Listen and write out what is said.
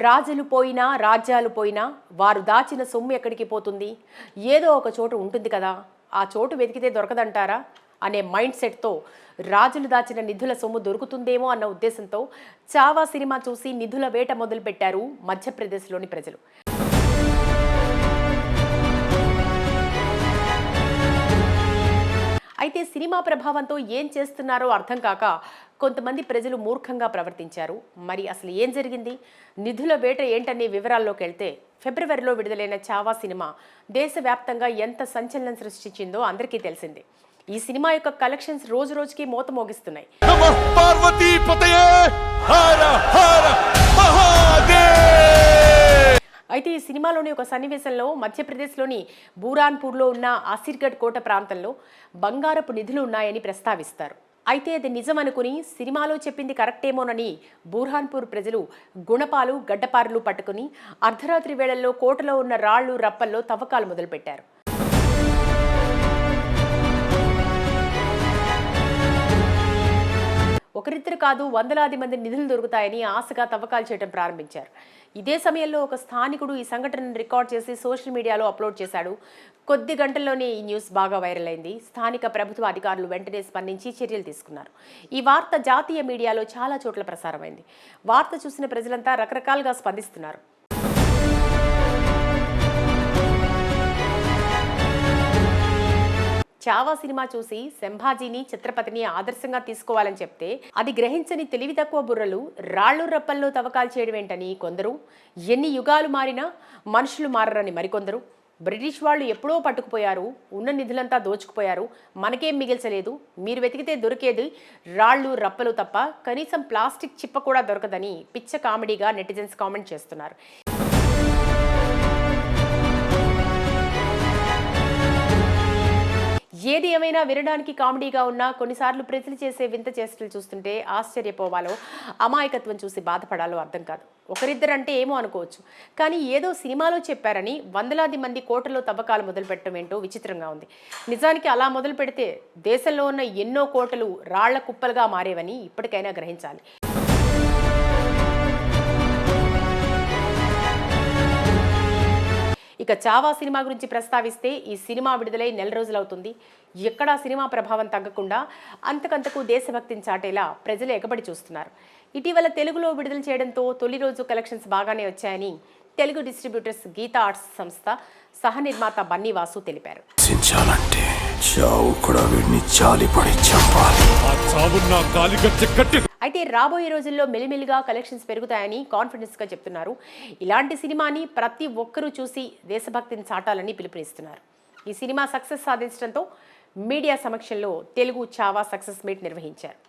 రాజులు పోయినా రాజ్యాలు పోయినా వారు దాచిన సొమ్ము ఎక్కడికి పోతుంది? ఏదో ఒక చోటు ఉంటుంది కదా, ఆ చోటు వెతికితే దొరకదంటారా అనే మైండ్ సెట్తో రాజులు దాచిన నిధుల సొమ్ము దొరుకుతుందేమో అన్న ఉద్దేశంతో చావా సినిమా చూసి నిధుల వేట మొదలుపెట్టారు మధ్యప్రదేశ్లోని ప్రజలు. అయితే సినిమా ప్రభావంతో ఏం చేస్తున్నారో అర్థం కాక కొంతమంది ప్రజలు మూర్ఖంగా ప్రవర్తించారు. మరి అసలు ఏం జరిగింది? నిధుల వేట ఏంటనే వివరాల్లోకి వెళ్తే, ఫిబ్రవరిలో విడుదలైన చావా సినిమా దేశవ్యాప్తంగా ఎంత సంచలనం సృష్టించిందో అందరికీ తెలిసిందే. ఈ సినిమా యొక్క కలెక్షన్స్ రోజు రోజుకి మోత మోగిస్తున్నాయి. అయితే ఈ సినిమాలోని ఒక సన్నివేశంలో మధ్యప్రదేశ్లోని బూరాన్పూర్లో ఉన్న ఆసిర్గఢ్ కోట ప్రాంతంలో బంగారపు నిధులు ఉన్నాయని ప్రస్తావిస్తారు. అయితే అది నిజమనుకుని సినిమాలో చెప్పింది కరెక్టేమోనని బూర్హాన్పూర్ ప్రజలు గుణపాలు గడ్డపారులు పట్టుకుని అర్ధరాత్రి వేళల్లో కోటలో ఉన్న రాళ్లు రప్పల్లో తవ్వకాలు మొదలుపెట్టారు. ఒకరిద్దరు కాదు, వందలాది మంది నిధులు దొరుకుతాయని ఆశగా తవ్వకాలు చేయడం ప్రారంభించారు. ఇదే సమయంలో ఒక స్థానికుడు ఈ సంఘటనను రికార్డ్ చేసి సోషల్ మీడియాలో అప్లోడ్ చేశాడు. కొద్ది గంటల్లోనే ఈ న్యూస్ బాగా వైరల్ అయింది. స్థానిక ప్రభుత్వ అధికారులు వెంటనే స్పందించి చర్యలు తీసుకున్నారు. ఈ వార్త జాతీయ మీడియాలో చాలా చోట్ల ప్రసారమైంది. వార్త చూసిన ప్రజలంతా రకరకాలుగా స్పందిస్తున్నారు. చావా సినిమా చూసి సంభాజీని ఛత్రపతిని ఆదర్శంగా తీసుకోవాలని చెప్తే అది గ్రహించని తెలివి తక్కువ బుర్రలు రాళ్ళు రప్పల్లో తవ్వకాలు చేయడం ఏంటని కొందరు, ఎన్ని యుగాలు మారినా మనుషులు మారరని మరికొందరు, బ్రిటిష్ వాళ్ళు ఎప్పుడో పట్టుకుపోయారు, ఉన్న నిధులంతా దోచుకుపోయారు, మనకేం మిగిల్చలేదు, మీరు వెతికితే దొరికేది రాళ్ళు రప్పలు తప్ప కనీసం ప్లాస్టిక్ చిప్ప కూడా దొరకదని పిచ్చ కామెడీగా నెటిజన్స్ కామెంట్ చేస్తున్నారు. ఏది ఏమైనా వినడానికి కామెడీగా ఉన్నా కొన్నిసార్లు ప్రజలు చేసే వింత చేష్టలు చూస్తుంటే ఆశ్చర్యపోవాలో అమాయకత్వం చూసి బాధపడాలో అర్థం కాదు. ఒకరిద్దరంటే ఏమో అనుకోవచ్చు, కానీ ఏదో సినిమాలో చెప్పారని వందలాది మంది కోటలో తవ్వకాలు మొదలుపెట్టడం ఏంటో విచిత్రంగా ఉంది. నిజానికి అలా మొదలు పెడితే దేశంలో ఉన్న ఎన్నో కోటలు రాళ్ల కుప్పలుగా మారేవని ఇప్పటికైనా గ్రహించాలి. ఇక చావా సినిమా గురించి ప్రస్తావిస్తే ఈ సినిమా విడుదలై నెల రోజులవుతుంది. ఎక్కడా సినిమా ప్రభావం తగ్గకుండా అంతకంతకు దేశభక్తిని చాటేలా ప్రజలు ఎగబడి చూస్తున్నారు. ఇటీవల తెలుగులో విడుదల చేయడంతో తొలి రోజు కలెక్షన్స్ బాగానే వచ్చాయని తెలుగు డిస్ట్రిబ్యూటర్స్ గీతా ఆర్ట్స్ సంస్థ సహ నిర్మాత బన్నీ వాసు తెలిపారు. అయితే రాబోయే రోజుల్లో మెల్లిమెల్లిగా కలెక్షన్స్ పెరుగుతాయని కాన్ఫిడెన్స్ గా చెప్తున్నారు. ఇలాంటి సినిమాని ప్రతి ఒక్కరూ చూసి దేశభక్తిని చాటాలని పిలుపునిస్తున్నారు. ఈ సినిమా సక్సెస్ సాధించడంతో మీడియా సమక్షంలో తెలుగు చావా సక్సెస్ మీట్ నిర్వహించారు.